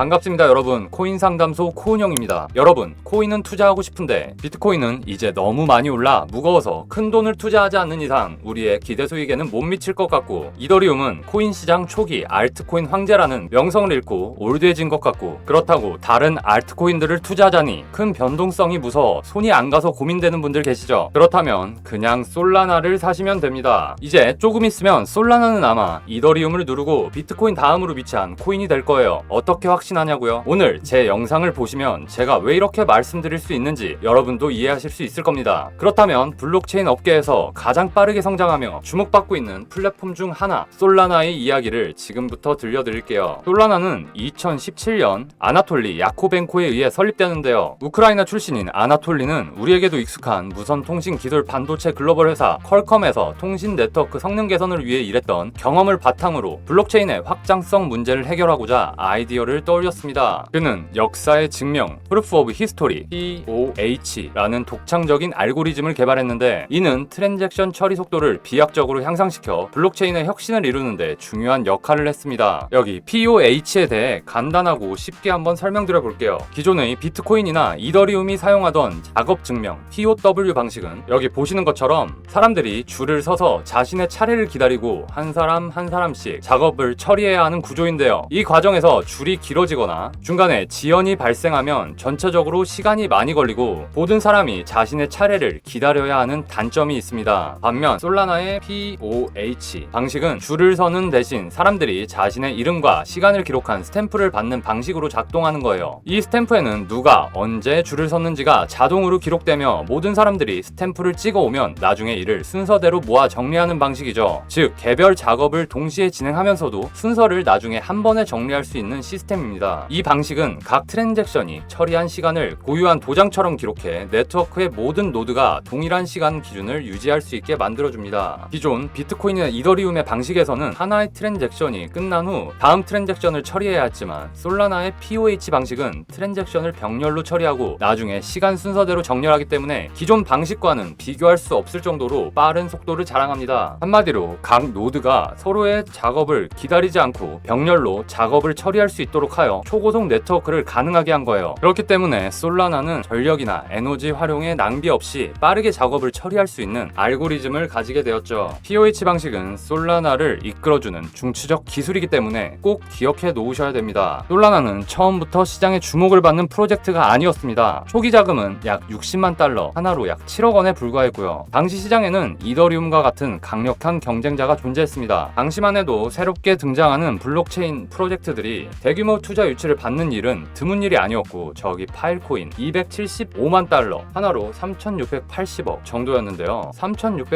반갑습니다 여러분. 코인 상담소 코은영입니다. 여러분, 코인은 투자하고 싶은데 비트코인은 이제 너무 많이 올라 무거워서 큰 돈을 투자하지 않는 이상 우리의 기대 수익에는 못 미칠 것 같고, 이더리움은 코인 시장 초기 알트코인 황제라는 명성을 잃고 올드해진 것 같고, 그렇다고 다른 알트코인들을 투자하자니 큰 변동성이 무서워 손이 안 가서 고민되는 분들 계시죠? 그렇다면 그냥 솔라나를 사시면 됩니다. 이제 조금 있으면 솔라나는 아마 이더리움을 누르고 비트코인 다음으로 위치한 코인이 될 거예요. 어떻게 확신하냐고요? 오늘 제 영상을 보시면 제가 왜 이렇게 말씀드릴 수 있는지 여러분도 이해하실 수 있을 겁니다. 그렇다면 블록체인 업계에서 가장 빠르게 성장하며 주목받고 있는 플랫폼 중 하나, 솔라나의 이야기를 지금부터 들려드릴게요. 솔라나는 2017년 아나톨리 야코벤코에 의해 설립되는데요. 우크라이나 출신인 아나톨리는 우리에게도 익숙한 무선 통신 기술 반도체 글로벌 회사 퀄컴에서 통신 네트워크 성능 개선을 위해 일했던 경험을 바탕으로 블록체인의 확장성 문제를 해결하고자 아이디어를 떠올렸습니다. 그는 역사의 증명, Proof of History, POH라는 독창적인 알고리즘을 개발했는데, 이는 트랜잭션 처리 속도를 비약적으로 향상시켜 블록체인의 혁신을 이루는데 중요한 역할을 했습니다. 여기 POH에 대해 간단하고 쉽게 한번 설명드려 볼게요. 기존의 비트코인이나 이더리움이 사용하던 작업 증명, POW 방식은 여기 보시는 것처럼 사람들이 줄을 서서 자신의 차례를 기다리고 한 사람 한 사람씩 작업을 처리해야 하는 구조인데요. 이 과정에서 줄이 길어지거나 중간에 지연이 발생하면 전체적으로 시간이 많이 걸리고 모든 사람이 자신의 차례를 기다려야 하는 단점이 있습니다. 반면 솔라나의 POH 방식은 줄을 서는 대신 사람들이 자신의 이름과 시간을 기록한 스탬프를 받는 방식으로 작동하는 거예요. 이 스탬프에는 누가 언제 줄을 섰는지가 자동으로 기록되며 모든 사람들이 스탬프를 찍어오면 나중에 이를 순서대로 모아 정리하는 방식이죠. 즉, 개별 작업을 동시에 진행하면서도 순서를 나중에 한 번에 정리할 수 있는 시스템입니다. 이 방식은 각 트랜잭션이 처리한 시간을 고유한 도장처럼 기록해 네트워크의 모든 노드가 동일한 시간 기준을 유지할 수 있게 만들어줍니다. 기존 비트코인이나 이더리움의 방식에서는 하나의 트랜잭션이 끝난 후 다음 트랜잭션을 처리해야 했지만, 솔라나의 POH 방식은 트랜잭션을 병렬로 처리하고 나중에 시간 순서대로 정렬하기 때문에 기존 방식과는 비교할 수 없을 정도로 빠른 속도를 자랑합니다. 한마디로 각 노드가 서로의 작업을 기다리지 않고 병렬로 작업을 처리할 수 있도록 하여 초고속 네트워크를 가능하게 한 거예요. 그렇기 때문에 솔라나는 전력이나 에너지 활용에 낭비 없이 빠르게 작업을 처리할 수 있는 알고리즘을 가지게 되었죠. POH 방식은 솔라나를 이끌어주는 중추적 기술이기 때문에 꼭 기억해 놓으셔야 됩니다. 솔라나는 처음부터 시장에 주목을 받는 프로젝트가 아니었습니다. 초기 자금은 약 60만 달러, 하나로 약 7억 원에 불과했고요. 당시 시장에는 이더리움과 같은 강력한 경쟁자가 존재했습니다. 당시만 해도 새롭게 등장하는 블록체인 프로젝트들이 대규모 투자 유치를 받는 일은 드문 일이 아니었고, 저기 파일코인 275만 달러, 하나로 3,680억 정도였는데요.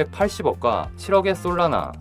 3,680억과 7억의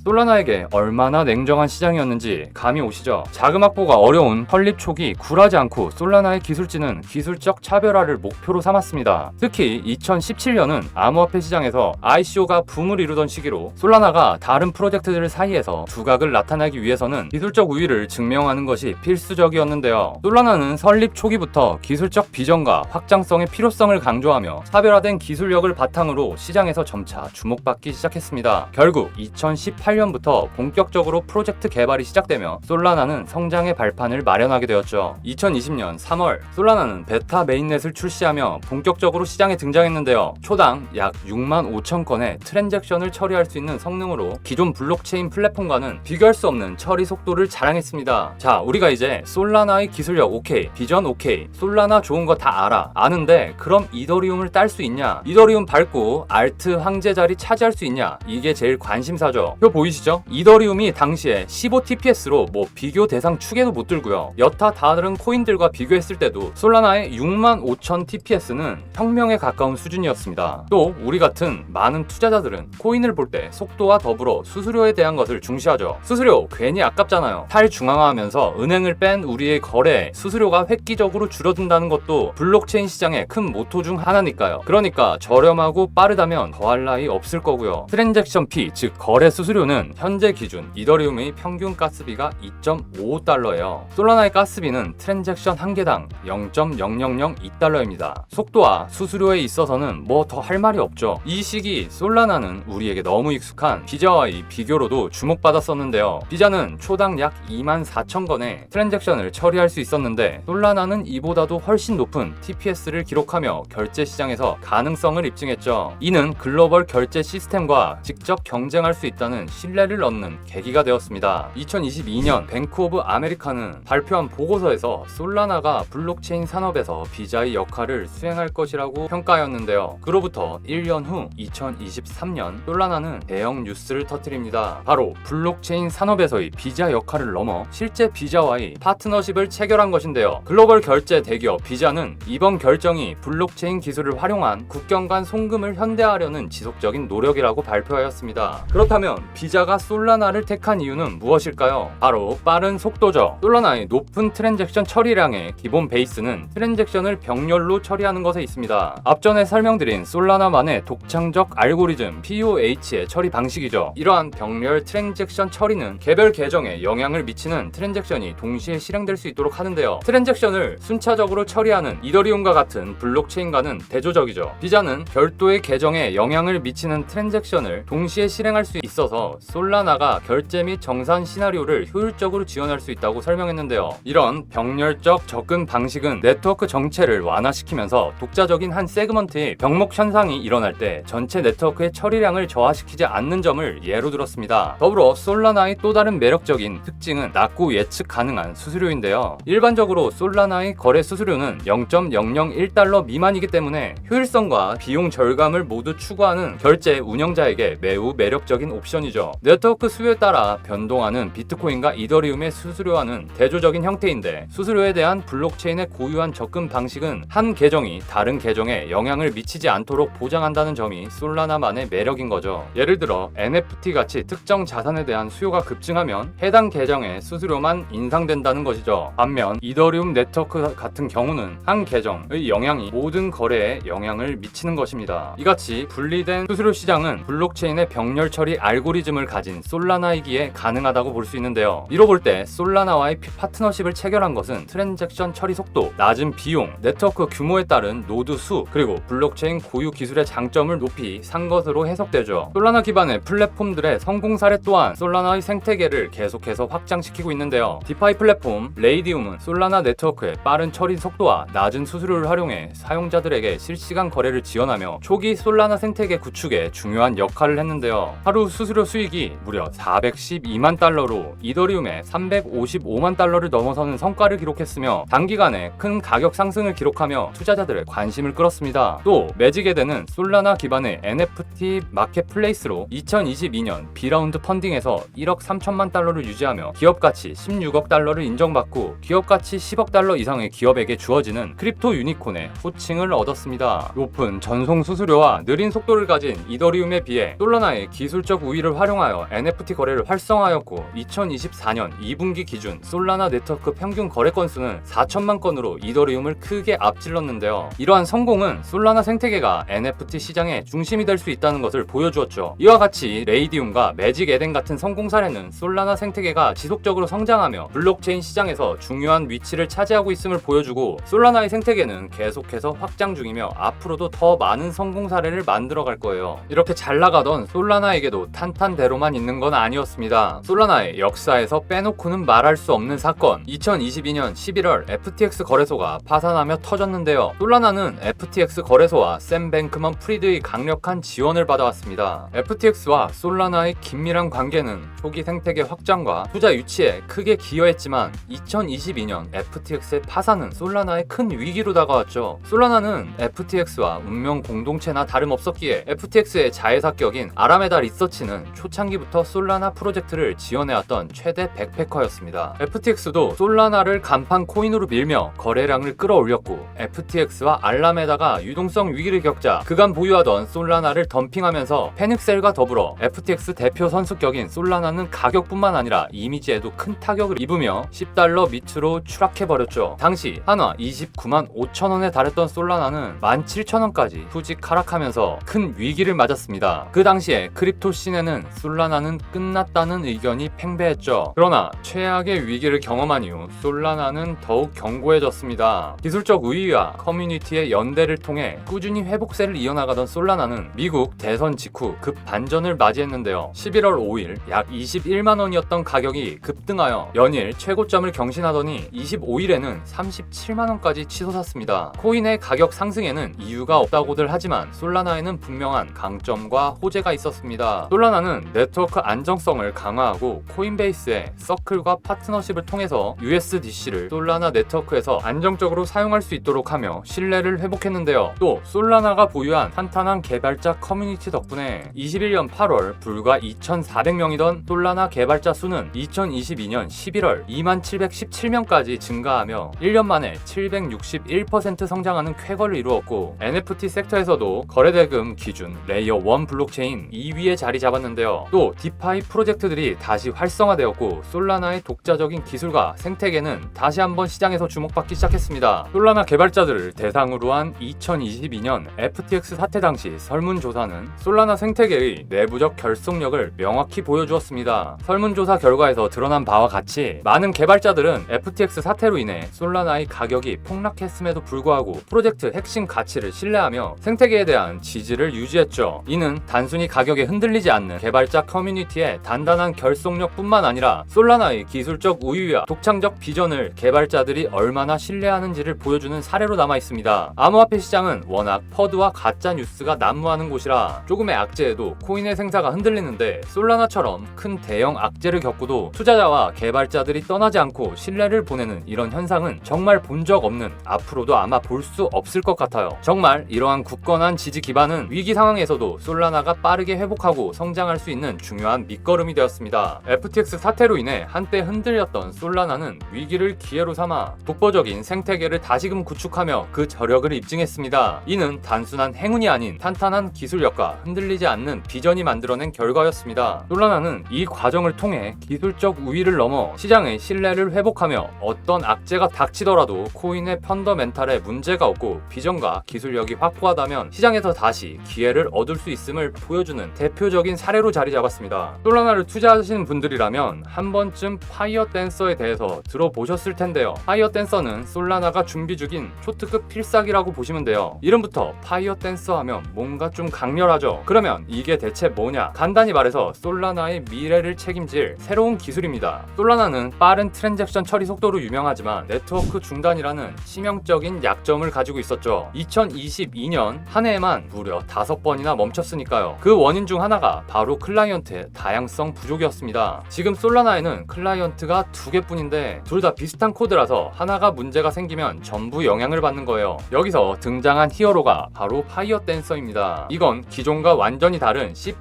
솔라나에게 얼마나 냉정한 시장이었는지 감이 오시죠? 자금 확보가 어려운 설립 초기 굴하지 않고 솔라나의 기술진은 기술적 차별화를 목표로 삼았습니다. 특히 2017년은 암호화폐 시장에서 ICO가 붐을 이루던 시기로 솔라나가 다른 프로젝트들 사이에서 두각을 나타내기 위해서는 기술적 우위를 증명하는 것이 필수적이었는데요. 솔라나는 설립 초기부터 기술적 비전과 확장성의 필요성을 강조하며 차별화된 기술력을 바탕으로 시장에서 점차 주목받기 시작했습니다. 결국 2018년부터 본격적으로 프로젝트 개발이 시작되며 솔라나는 성장의 발판을 마련하게 되었죠. 2020년 3월 솔라나는 베타 메인넷을 출시하며 본격적으로 시장에 등장했는데요. 초당 약 6만 5천 건의 트랜잭션을 처리할 수 있는 성능으로 기존 블록체인 플랫폼과는 비교할 수 없는 처리 속도를 자랑했습니다. 자, 우리가 이제 솔라나의 기술력 오케이, 비전 오케이, 솔라나 좋은 거 다 아는데 그럼 이더리움을 딸 수 있냐? 이더리움 밟고 알트 황제 자리 차지할 수 있냐? 이게 제일 관심사죠. 이거 보이시죠? 이더리움이 당시에 15TPS로 비교 대상 축에도 못 들고요. 여타 다른 코인들과 비교했을 때도 솔라나의 6만 5천 TPS는 혁명에 가까운 수준이었습니다. 또 우리 같은 많은 투자자들은 코인을 볼 때 속도와 더불어 수수료에 대한 것을 중시하죠. 수수료 괜히 아깝잖아요. 탈중앙화하면서 은행을 뺀 우리의 거래에 수수료가 획기적으로 줄어든다는 것도 블록체인 시장의 큰 모토 중 하나니까요. 그러니까 저렴하고 빠르다면 더할 나위 없을 거고요. 트랜잭션 피, 즉 거래 수수료는 현재 기준 이더리움의 평균 가스비가 2.55달러예요. 솔라나의 가스비는 트랜잭션 한 개당 0.0002달러입니다. 속도와 수수료에 있어서는 뭐 더 할 말이 없죠. 이 시기 솔라나는 우리에게 너무 익숙한 비자와의 비교로도 주목받았었는데요. 비자는 초당 약 24,000건의 트랜잭션을 처리 처리할 수 있었는데 솔라나는 이보다도 훨씬 높은 TPS를 기록하며 결제 시장에서 가능성을 입증했죠. 이는 글로벌 결제 시스템과 직접 경쟁할 수 있다는 신뢰를 얻는 계기가 되었습니다. 2022년 뱅크 오브 아메리카는 발표한 보고서에서 솔라나가 블록체인 산업에서 비자의 역할을 수행할 것이라고 평가하였는데요. 그로부터 1년 후 2023년 솔라나는 대형 뉴스를 터뜨립니다. 바로 블록체인 산업에서의 비자 역할을 넘어 실제 비자와의 파트너십을 체결한 것인데요. 글로벌 결제 대기업 비자는 이번 결정이 블록체인 기술을 활용한 국경 간 송금을 현대화하려는 지속적인 노력이라고 발표하였습니다. 그렇다면 비자가 솔라나를 택한 이유는 무엇일까요? 바로 빠른 속도죠. 솔라나의 높은 트랜잭션 처리량의 기본 베이스는 트랜잭션을 병렬로 처리하는 것에 있습니다. 앞전에 설명드린 솔라나만의 독창적 알고리즘 POH의 처리 방식이죠. 이러한 병렬 트랜잭션 처리는 개별 계정에 영향을 미치는 트랜잭션이 동시에 실행될 수 있도록 하는데요. 트랜잭션을 순차적으로 처리하는 이더리움과 같은 블록체인과는 대조적이죠. 비자는 별도의 계정에 영향을 미치는 트랜잭션을 동시에 실행할 수 있어서 솔라나가 결제 및 정산 시나리오를 효율적으로 지원할 수 있다고 설명했는데요. 이런 병렬적 접근 방식은 네트워크 정체를 완화시키면서 독자적인 한 세그먼트의 병목 현상이 일어날 때 전체 네트워크의 처리량을 저하시키지 않는 점을 예로 들었습니다. 더불어 솔라나의 또 다른 매력적인 특징은 낮고 예측 가능한 수수료인데요. 일반적으로 솔라나의 거래 수수료는 0.001달러 미만이기 때문에 효율성과 비용 절감을 모두 추구하는 결제 운영자에게 매우 매력적인 옵션이죠. 네트워크 수요에 따라 변동하는 비트코인과 이더리움의 수수료와는 대조적인 형태인데 수수료에 대한 블록체인의 고유한 접근 방식은 한 계정이 다른 계정에 영향을 미치지 않도록 보장한다는 점이 솔라나만의 매력인 거죠. 예를 들어 NFT 같이 특정 자산에 대한 수요가 급증하면 해당 계정의 수수료만 인상된다는 것이죠. 반면 이더리움 네트워크 같은 경우는 한 계정의 영향이 모든 거래에 영향을 미치는 것입니다. 이같이 분리된 수수료 시장은 블록체인의 병렬 처리 알고리즘을 가진 솔라나이기에 가능하다고 볼 수 있는데요. 이로 볼 때 솔라나와의 파트너십을 체결한 것은 트랜잭션 처리 속도, 낮은 비용, 네트워크 규모에 따른 노드 수, 그리고 블록체인 고유 기술의 장점을 높이 산 것으로 해석되죠. 솔라나 기반의 플랫폼들의 성공 사례 또한 솔라나의 생태계를 계속해서 확장시키고 있는데요. 디파이 플랫폼 레이디움은 솔라나 네트워크의 빠른 처리 속도와 낮은 수수료를 활용해 사용자들에게 실시간 거래를 지원하며 초기 솔라나 생태계 구축에 중요한 역할을 했는데요. 하루 수수료 수익이 무려 412만 달러로 이더리움의 355만 달러를 넘어서는 성과를 기록했으며 단기간에 큰 가격 상승을 기록하며 투자자들의 관심을 끌었습니다. 또 매직에덴은 솔라나 기반의 NFT 마켓플레이스로 2022년 B라운드 펀딩에서 1억 3천만 달러를 유지하며 기업가치 16억 달러를 인정받고 기업가치 10억 달러 이상의 기업에게 주어지는 크립토 유니콘의 호칭을 얻었습니다. 높은 전송 수수료와 느린 속도를 가진 이더리움에 비해 솔라나의 기술적 우위를 활용하여 NFT 거래를 활성화하였고 2024년 2분기 기준 솔라나 네트워크 평균 거래 건수는 4천만 건으로 이더리움을 크게 앞질렀는데요. 이러한 성공은 솔라나 생태계가 NFT 시장의 중심이 될 수 있다는 것을 보여주었죠. 이와 같이 레이디움과 매직 에덴 같은 성공 사례는 솔라나 생태계가 지속적으로 성장하며 블록체인 시장에서 중요한 위치를 차지하고 있음을 보여주고 솔라나의 생태계는 계속해서 확장 중이며 앞으로도 더 많은 성공 사례를 만들어갈 거예요. 이렇게 잘 나가던 솔라나에게도 탄탄대로만 있는 건 아니었습니다. 솔라나의 역사에서 빼놓고는 말할 수 없는 사건, 2022년 11월 FTX 거래소가 파산하며 터졌는데요. 솔라나는 FTX 거래소와 샘 뱅크먼 프리드의 강력한 지원을 받아왔습니다. FTX와 솔라나의 긴밀한 관계는 초기 생태계 확장과 투자 유치에 크게 기여했지만 2022년 FTX의 파산은 솔라나의 큰 위기로 다가왔죠. 솔라나는 FTX와 운명 공동체나 다름없었기에 FTX의 자회사격인 아라메다 리서치는 초창기부터 솔라나 프로젝트를 지원해왔던 최대 백패커였습니다. FTX도 솔라나를 간판 코인으로 밀며 거래량을 끌어올렸고 FTX와 알라메다가 유동성 위기를 겪자 그간 보유하던 솔라나를 덤핑하면서 패닉셀과 더불어 FTX 대표 선수격인 솔라나는 가격뿐만 아니라 이미지에도 큰 타격을 입으며 10달러 밑으로 추락해버렸죠. 당시 한화 29만 5천원에 달했던 솔라나는 17,000원까지 후직 하락하면서 큰 위기를 맞았습니다. 그 당시에 크립토 씬에는 솔라나는 끝났다는 의견이 팽배했죠. 그러나 최악의 위기를 경험한 이후 솔라나는 더욱 견고해졌습니다. 기술적 우위와 커뮤니티의 연대를 통해 꾸준히 회복세를 이어나가던 솔라나는 미국 대선 직후 급 반전을 맞이했는데요. 11월 5일 약 21만원이었던 가격이 급등하여 연일 최고점을 경신 망신하더니 25일에는 37만원까지 치솟았습니다. 코인의 가격 상승에는 이유가 없다고들 하지만 솔라나에는 분명한 강점과 호재가 있었습니다. 솔라나는 네트워크 안정성을 강화하고 코인베이스의 서클과 파트너십을 통해서 USDC를 솔라나 네트워크에서 안정적으로 사용할 수 있도록 하며 신뢰를 회복했는데요. 또 솔라나가 보유한 탄탄한 개발자 커뮤니티 덕분에 21년 8월 불과 2,400명이던 솔라나 개발자 수는 2022년 11월 2717명까지 증가하며 1년 만에 761% 성장하는 쾌거를 이루었고, NFT 섹터에서도 거래대금 기준 레이어 1 블록체인 2위에 자리 잡았는데요. 또 디파이 프로젝트들이 다시 활성화되었고 솔라나의 독자적인 기술과 생태계는 다시 한번 시장에서 주목받기 시작했습니다. 솔라나 개발자들을 대상으로 한 2022년 FTX 사태 당시 설문조사는 솔라나 생태계의 내부적 결속력을 명확히 보여주었습니다. 설문조사 결과에서 드러난 바와 같이 많은 개발자들은 FTX 사태로 인해 솔라나의 가격이 폭락했음에도 불구하고 프로젝트 핵심 가치를 신뢰하며 생태계에 대한 지지를 유지했죠. 이는 단순히 가격에 흔들리지 않는 개발자 커뮤니티의 단단한 결속력뿐만 아니라 솔라나의 기술적 우위와 독창적 비전을 개발자들이 얼마나 신뢰하는지를 보여주는 사례로 남아 있습니다. 암호화폐 시장은 워낙 퍼드와 가짜 뉴스가 난무하는 곳이라 조금의 악재에도 코인의 생사가 흔들리는데, 솔라나처럼 큰 대형 악재를 겪고도 투자자와 개발자들이 떠나지 않고 신뢰를 보내는 이런 현상은 정말 본 적 없는, 앞으로도 아마 볼 수 없을 것 같아요. 정말 이러한 굳건한 지지 기반은 위기 상황에서도 솔라나가 빠르게 회복하고 성장할 수 있는 중요한 밑거름이 되었습니다. FTX 사태로 인해 한때 흔들렸던 솔라나는 위기를 기회로 삼아 독보적인 생태계를 다시금 구축하며 그 저력을 입증했습니다. 이는 단순한 행운이 아닌 탄탄한 기술력과 흔들리지 않는 비전이 만들어낸 결과였습니다. 솔라나는 이 과정을 통해 기술적 우위를 넘어 시장의 신뢰를 회복하며 어떤 악재가 닥치더라도 코인의 펀더멘탈에 문제가 없고 비전과 기술력이 확고하다면 시장에서 다시 기회를 얻을 수 있음을 보여주는 대표적인 사례로 자리 잡았습니다. 솔라나를 투자하시는 분들이라면 한 번쯤 파이어 댄서에 대해서 들어보셨을 텐데요. 파이어 댄서는 솔라나가 준비 중인 초특급 필살기라고 보시면 돼요. 이름부터 파이어 댄서 하면 뭔가 좀 강렬하죠. 그러면 이게 대체 뭐냐? 간단히 말해서 솔라나의 미래를 책임질 새로운 기술입니다. 솔라나는 빠른 트랜잭션 처리 속도로 유명하지만 네트워크 중단이라는 치명적인 약점을 가지고 있었죠. 2022년 한 해에만 무려 5번이나 멈췄으니까요. 그 원인 중 하나가 바로 클라이언트의 다양성 부족이었습니다. 지금 솔라나에는 클라이언트가 2개뿐인데 둘 다 비슷한 코드라서 하나가 문제가 생기면 전부 영향을 받는 거예요. 여기서 등장한 히어로가 바로 파이어 댄서입니다. 이건 기존과 완전히 다른 C++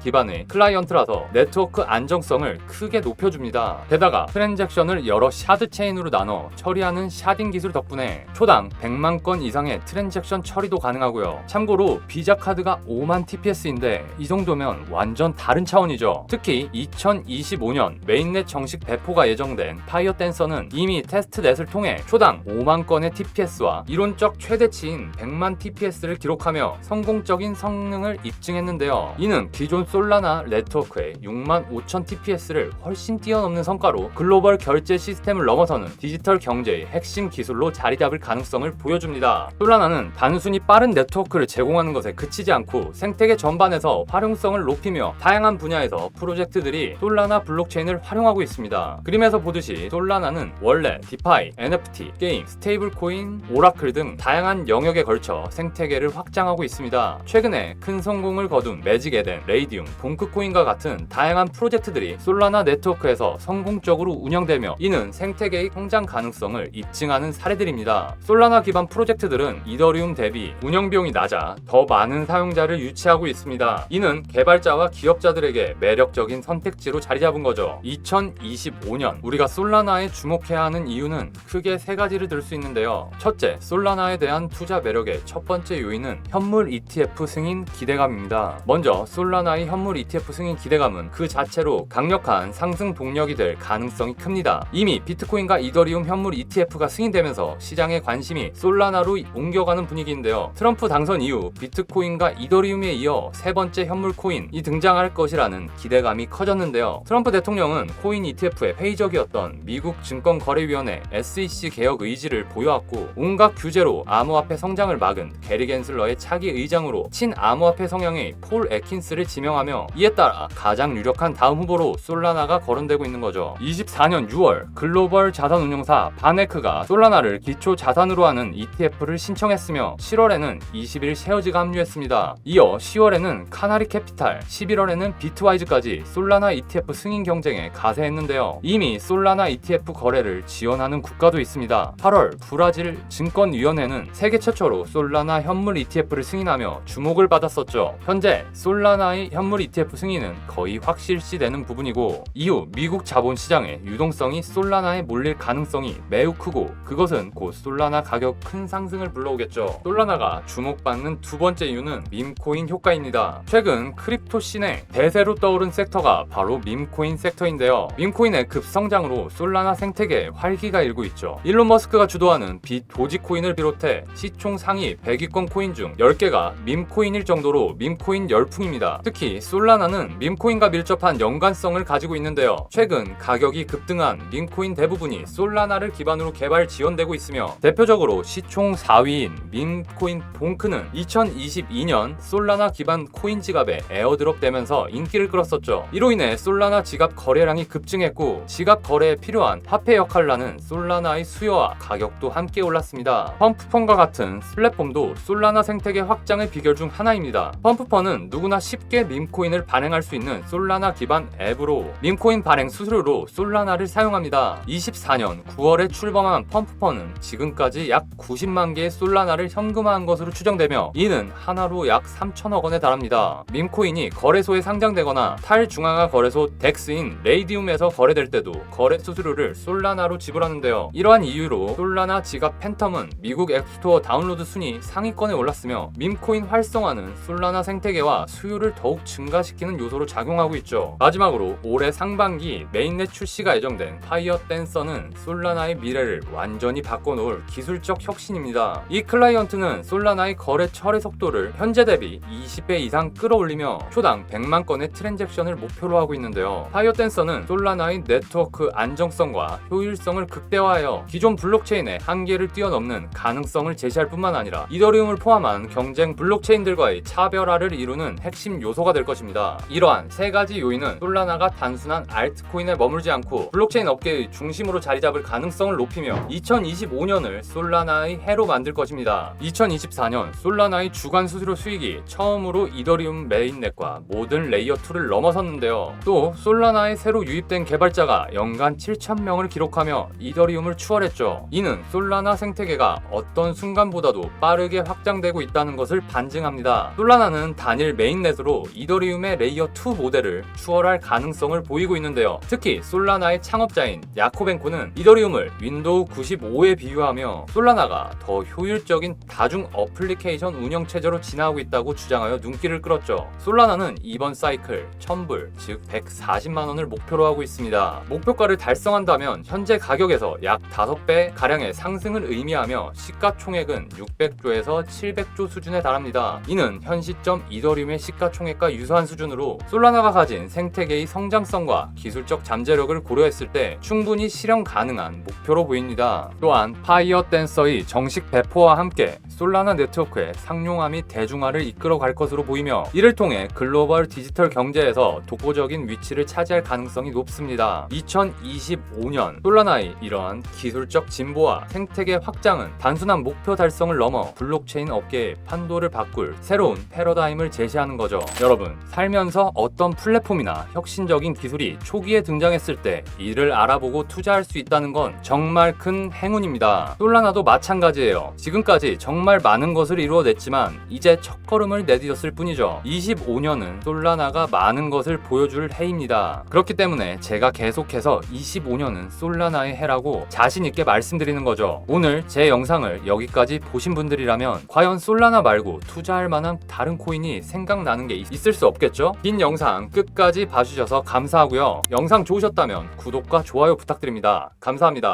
기반의 클라이언트라서 네트워크 안정성을 크게 높여줍니다. 게다가 트랜잭션을 여러 샤드 체인으로 나눠 처리하는 샤딩 기술 덕분에 초당 100만 건 이상의 트랜잭션 처리도 가능하고요. 참고로 비자 카드가 5만 TPS인데 이 정도면 완전 다른 차원이죠. 특히 2025년 메인넷 정식 배포가 예정된 파이어 댄서는 이미 테스트넷을 통해 초당 5만 건의 TPS와 이론적 최대치인 100만 TPS를 기록하며 성공적인 성능을 입증했는데요. 이는 기존 솔라나 네트워크의 6만 5천 TPS를 훨씬 뛰어넘는 성과로 글로벌 결제 시스템을 넘어서는 디지털 경제의 핵심 기술로 자리 잡을 가능성을 보여줍니다. 솔라나는 단순히 빠른 네트워크를 제공하는 것에 그치지 않고 생태계 전반에서 활용성을 높이며 다양한 분야에서 프로젝트들이 솔라나 블록체인을 활용하고 있습니다. 그림에서 보듯이 솔라나는 원래 디파이, NFT, 게임, 스테이블 코인, 오라클 등 다양한 영역에 걸쳐 생태계를 확장하고 있습니다. 최근에 큰 성공을 거둔 매직 에덴, 레이디움, 봉크코인과 같은 다양한 프로젝트들이 솔라나 네트워크에서 성공적으로 운영되며 이는 생태계의 성장 가능성을 입증하는 사례들입니다. 솔라나 기반 프로젝트들은 이더리움 대비 운영 비용이 낮아 더 많은 사용자를 유치하고 있습니다. 이는 개발자와 기업자들에게 매력적인 선택지로 자리 잡은 거죠. 2025년 우리가 솔라나에 주목해야 하는 이유는 크게 3가지를 들 수 있는데요. 첫째, 솔라나에 대한 투자 매력의 첫 번째 요인은 현물 ETF 승인 기대감입니다. 먼저 솔라나의 현물 ETF 승인 기대감은 그 자체로 강력한 상승 동력이 될 가능성이 큽니다. 이미 비트코인과 이더리움 현물 ETF가 승인되면서 시장의 관심이 솔라나로 옮겨가는 분위기인데요. 트럼프 당선 이후 비트코인과 이더리움에 이어 3번째 현물 코인이 등장할 것이라는 기대감이 커졌는데요. 트럼프 대통령은 코인 ETF에 회의적이었던 미국 증권거래위원회 SEC 개혁 의지를 보여왔고 온갖 규제로 암호화폐 성장을 막은 게리 겐슬러의 차기 의장으로 친암호화폐 성향의 폴 애킨스를 지명하며 이에 따라 가장 유력한 다음 후보로 솔라나가 거론되고 있는 거죠. 24년 6월 9월 글로벌 자산운용사 바네크가 솔라나를 기초 자산으로 하는 ETF를 신청했으며 7월에는 21 쉐어즈가 합류했습니다. 이어 10월에는 카나리 캐피탈, 11월에는 비트와이즈까지 솔라나 ETF 승인 경쟁에 가세했는데요. 이미 솔라나 ETF 거래를 지원하는 국가도 있습니다. 8월 브라질 증권위원회는 세계 최초로 솔라나 현물 ETF를 승인하며 주목을 받았었죠. 현재 솔라나의 현물 ETF 승인은 거의 확실시되는 부분이고, 이후 미국 자본시장의 유동성이 솔라나에 몰릴 가능성이 매우 크고, 그것은 곧 솔라나 가격 큰 상승을 불러오겠죠. 솔라나가 주목받는 두 번째 이유는 밈코인 효과입니다. 최근 크립토 씬의 대세로 떠오른 섹터가 바로 밈코인 섹터인데요. 밈코인의 급성장으로 솔라나 생태계에 활기가 일고 있죠. 일론 머스크가 주도하는 도지코인을 비롯해 시총 상위 100위권 코인 중 10개가 밈코인일 정도로 밈코인 열풍입니다. 특히 솔라나는 밈코인과 밀접한 연관성을 가지고 있는데요. 최근 가격이 급등한 밈코인 대부분이 솔라나를 기반으로 개발 지원되고 있으며, 대표적으로 시총 4위인 밈코인 봉크는 2022년 솔라나 기반 코인 지갑에 에어드롭 되면서 인기를 끌었었죠. 이로 인해 솔라나 지갑 거래량이 급증했고, 지갑 거래에 필요한 화폐 역할을 하는 솔라나의 수요와 가격도 함께 올랐습니다. 펌프펀과 같은 플랫폼도 솔라나 생태계 확장의 비결 중 하나입니다. 펌프펀은 누구나 쉽게 밈코인을 발행할 수 있는 솔라나 기반 앱으로 밈코인 발행 수수료로 솔라나를 사용합니다. 24년 9월에 출범한 펌프펀은 지금까지 약 90만 개의 솔라나를 현금화한 것으로 추정되며, 이는 하나로 약 3천억 원에 달합니다. 밈코인이 거래소에 상장되거나 탈중앙화 거래소 덱스인 레이디움에서 거래될 때도 거래 수수료를 솔라나로 지불하는데요. 이러한 이유로 솔라나 지갑 팬텀은 미국 앱스토어 다운로드 순위 상위권에 올랐으며, 밈코인 활성화는 솔라나 생태계와 수요를 더욱 증가시키는 요소로 작용하고 있죠. 마지막으로 올해 상반기 메인넷 출시가 예정된 파이어 댄서는 솔라나의 미래를 완전히 바꿔놓을 기술적 혁신입니다. 이 클라이언트는 솔라나의 거래 처리 속도를 현재 대비 20배 이상 끌어올리며 초당 100만 건의 트랜잭션을 목표로 하고 있는데요. 파이어 댄서는 솔라나의 네트워크 안정성과 효율성을 극대화하여 기존 블록체인의 한계를 뛰어넘는 가능성을 제시할 뿐만 아니라 이더리움을 포함한 경쟁 블록체인들과의 차별화를 이루는 핵심 요소가 될 것입니다. 이러한 세 가지 요인은 솔라나가 단순한 알트코인에 머물지 않고 블록체인 업계의 중심으로 자리 잡을 가능성을 높이며 2025년을 솔라나의 해로 만들 것입니다. 2024년 솔라나의 주간 수수료 수익이 처음으로 이더리움 메인넷과 모든 레이어 2를 넘어섰는데요. 또 솔라나에 새로 유입된 개발자가 연간 7,000명을 기록하며 이더리움을 추월했죠. 이는 솔라나 생태계가 어떤 순간보다도 빠르게 확장되고 있다는 것을 반증합니다. 솔라나는 단일 메인넷으로 이더리움의 레이어 2 모델을 추월할 가능성을 보이고 있는데요. 특히 솔라나의 창업자인 야코벤코는 이더리움을 윈도우 95에 비유하며 솔라나가 더 효율적인 다중 어플리케이션 운영 체제로 진화하고 있다고 주장하여 눈길을 끌었죠. 솔라나는 이번 사이클 1000불, 즉 140만 원을 목표로 하고 있습니다. 목표가를 달성한다면 현재 가격에서 약 5배 가량의 상승을 의미하며 시가총액은 600조에서 700조 수준에 달합니다. 이는 현 시점 이더리움의 시가총액과 유사한 수준으로 솔라나가 가진 생태계의 성장성과 기술적 잠재력을 고려했을 때 충분히 실현 가능한 목표로 보입니다. 또한 파이어 댄서의 정식 배포와 함께 솔라나 네트워크의 상용화 및 대중화를 이끌어 갈 것으로 보이며, 이를 통해 글로벌 디지털 경제에서 독보적인 위치를 차지할 가능성이 높습니다. 2025년 솔라나의 이러한 기술적 진보와 생태계 확장은 단순한 목표 달성을 넘어 블록체인 업계의 판도를 바꿀 새로운 패러다임을 제시하는 거죠. 여러분, 살면서 어떤 플랫폼이나 혁신적인 기술이 초기에 등장했을 때 이를 알아보고 투자할 수 있다는 건 정말 큰 행운입니다. 솔라나도 마찬가지예요. 지금까지 정말 많은 것을 이루어냈지만 이제 첫걸음을 내디뎠을 뿐이죠. 25년은 솔라나가 많은 것을 보여줄 해입니다. 그렇기 때문에 제가 계속해서 25년은 솔라나의 해라고 자신있게 말씀드리는 거죠. 오늘 제 영상을 여기까지 보신 분들이라면 과연 솔라나 말고 투자할 만한 다른 코인이 생각나는 게 있을 수 없겠죠? 긴 영상 끝까지 봐주셔서 감사하고요. 영상 좋으셨다면 구독과 좋아요 부탁드립니다. 감사합니다.